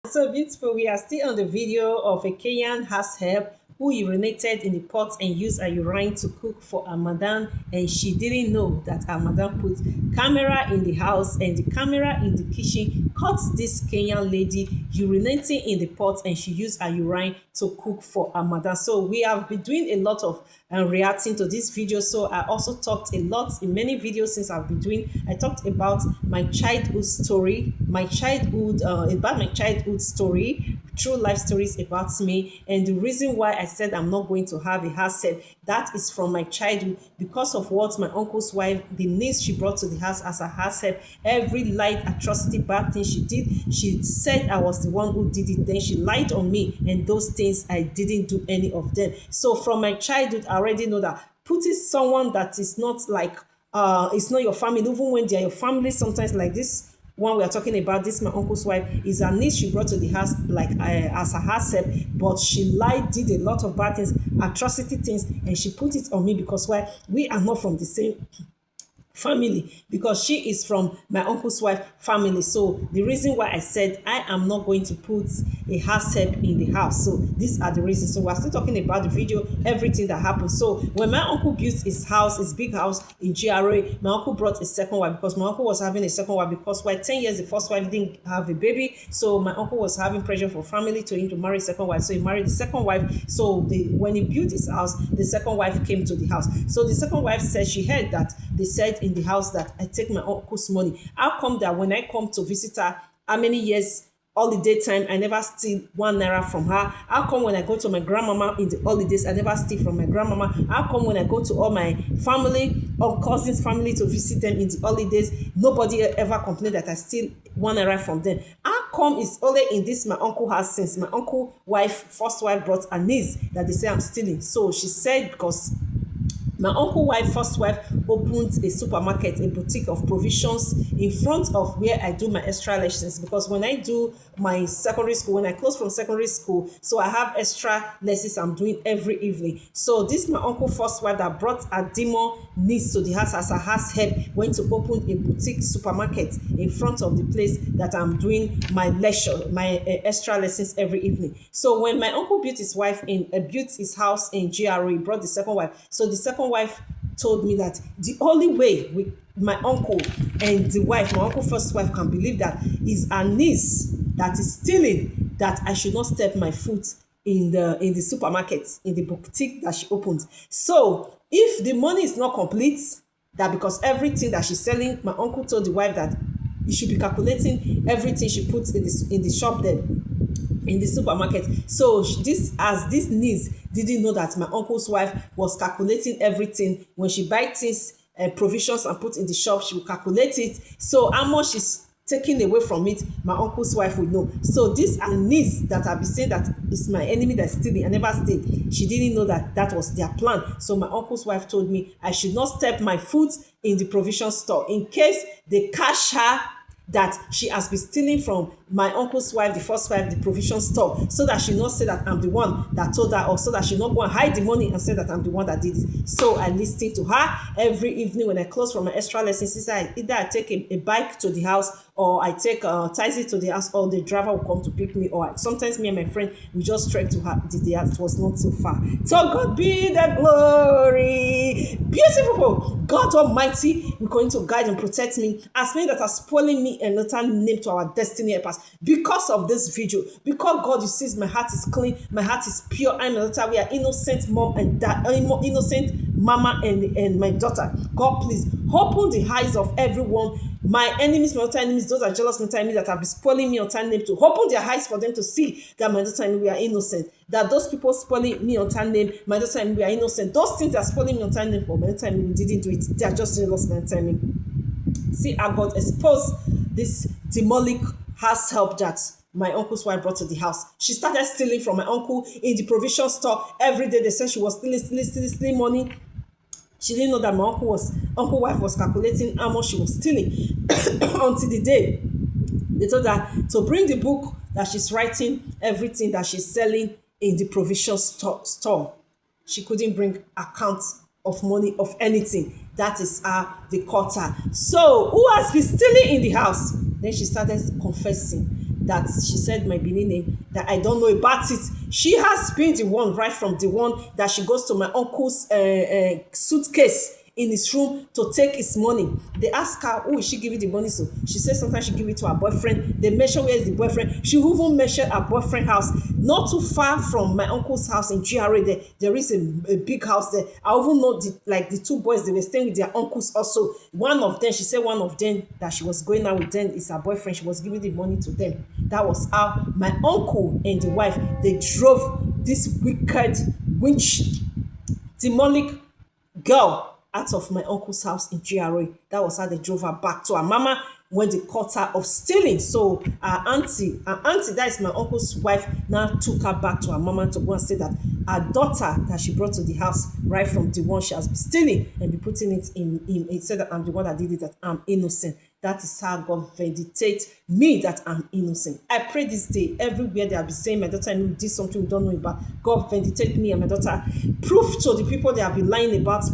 So beautiful. We are still on the video of a Kenyan househelp who urinated in the pot and used a urine to cook for her madam, and she didn't know that her madam put camera in the house, and the camera in the kitchen caught this Kenyan lady urinating in the pot, and she used her urine to cook for her madam. So we have been doing a lot of reacting to this video. So I also talked a lot in many videos since I've been doing. I talked about my childhood story, about my childhood story, true life stories about me, and the reason why I said I'm not going to have a house help. That is from my childhood because of what my uncle's wife, the niece she brought to the house as a house help. Every light atrocity, bad thing she did, she said I was the one who did it. Then she lied on me, and those things I didn't do any of them. So from my childhood, I already know that putting someone that is not like it's not your family, even when they're your family, sometimes like this one we are talking about, this my uncle's wife is a niece she brought to the house like as a herself, but she lied, did a lot of bad things, atrocity things, and she put it on me because why, we are not from the same family, because she is from my uncle's wife family. So the reason why I said I am not going to put a house help in the house, so these are the reasons. So we're still talking about the video, everything that happened. So when my uncle built his house, his big house in GRA, my uncle brought a second wife because my uncle was having a second wife because why 10 years the first wife didn't have a baby. So my uncle was having pressure for family to him to marry a second wife, so he married the second wife. So when he built his house, the second wife came to the house. So the second wife said she heard that they said in the house that I take my uncle's money. How come that when I come to visit her, how many years holiday time, I never steal 1 naira from her? How come when I go to my grandmama in the holidays, I never steal from my grandmama? How come when I go to all my family or cousins' family to visit them in the holidays, nobody ever complained that I steal 1 naira from them? How come it's only in this my uncle house, since my uncle wife, first wife, brought a niece, that they say I'm stealing? So she said because my uncle wife, first wife, opened a supermarket, a boutique of provisions in front of where I do my extra lessons. Because when I do my secondary school, when I close from secondary school, so I have extra lessons I'm doing every evening. So this my uncle first wife that brought a demon niece to the house as a house help went to open a boutique supermarket in front of the place that I'm doing my lecture, my extra lessons every evening. So when my uncle built his house in GRA, he brought the second wife. So the second wife told me that the only way with my uncle and the wife, my uncle first wife, can believe that is a niece that is stealing, that I should not step my foot in the supermarket, in the boutique that she opened. So if the money is not complete, that because everything that she's selling, my uncle told the wife that you should be calculating everything she puts in the shop there, in the supermarket. So this niece didn't know that my uncle's wife was calculating everything. When she buy things, provisions, and put in the shop, she will calculate it. So how much is taken away from it, my uncle's wife will know. So this niece that I've been saying that is my enemy that's stealing, I never steal, she didn't know that that was their plan. So my uncle's wife told me I should not step my foot in the provision store in case they catch her that she has been stealing from my uncle's wife, the first wife, the provision store, so that she not say that I'm the one that told her, or so that she not go and hide the money and say that I'm the one that did it. So I listened to her every evening when I close from my extra lessons. Either I take a bike to the house, or I take a taxi to the house, or the driver will come to pick me, or sometimes me and my friend we just trek to her. The house, it was not too far. So God be the glory. Beautiful God Almighty, we're going to guide and protect me as many that are spoiling me and not name to our destiny helpers because of this video. Because God, you see, my heart is clean, my heart is pure. I'm a daughter. We are innocent mom and dad, innocent mama and my daughter. God, please open the eyes of everyone, my enemies, my daughter enemies, those are jealous my daughter enemies that have been spoiling me on time name, to open their eyes for them to see that my daughter and we are innocent. That those people spoiling me on time name, my daughter and we are innocent. Those things that are spoiling me on time name for my daughter and we didn't do it. They are just jealous my daughter name. See how God exposed this demonic house help that my uncle's wife brought to the house. She started stealing from my uncle in the provision store. Every day they said she was stealing money. She didn't know that my uncle wife was calculating how much she was stealing until the day they told her to bring the book that she's writing everything that she's selling in the provision store. She couldn't bring accounts of money of anything. That is how they caught her. So who has been stealing in the house? Then she started confessing that she said my Benin name, that I don't know about it. She has been the one, right from the one that she goes to my uncle's suitcase in his room to take his money. They ask her, who is she giving the money to? She says sometimes she give it to her boyfriend. They measure where is the boyfriend. She even measured her boyfriend house. Not too far from my uncle's house in GRA there is a big house there. I even know the two boys, they were staying with their uncles also. One of them, she said one of them that she was going out with them is her boyfriend. She was giving the money to them. That was how my uncle and the wife, they drove this wicked witch, demonic girl out of my uncle's house in GRA. That was how they drove her back to her mama when they caught her of stealing. So her auntie, that is my uncle's wife, now took her back to her mama to go and say that her daughter that she brought to the house right from the one she has been stealing and be putting it in it said that I'm the one that did it, that I'm innocent. That is how God vindicates me, that I'm innocent. I pray this day, everywhere they have been saying my daughter did something we don't know about, God vindicate me and my daughter. Proof to the people they have been lying about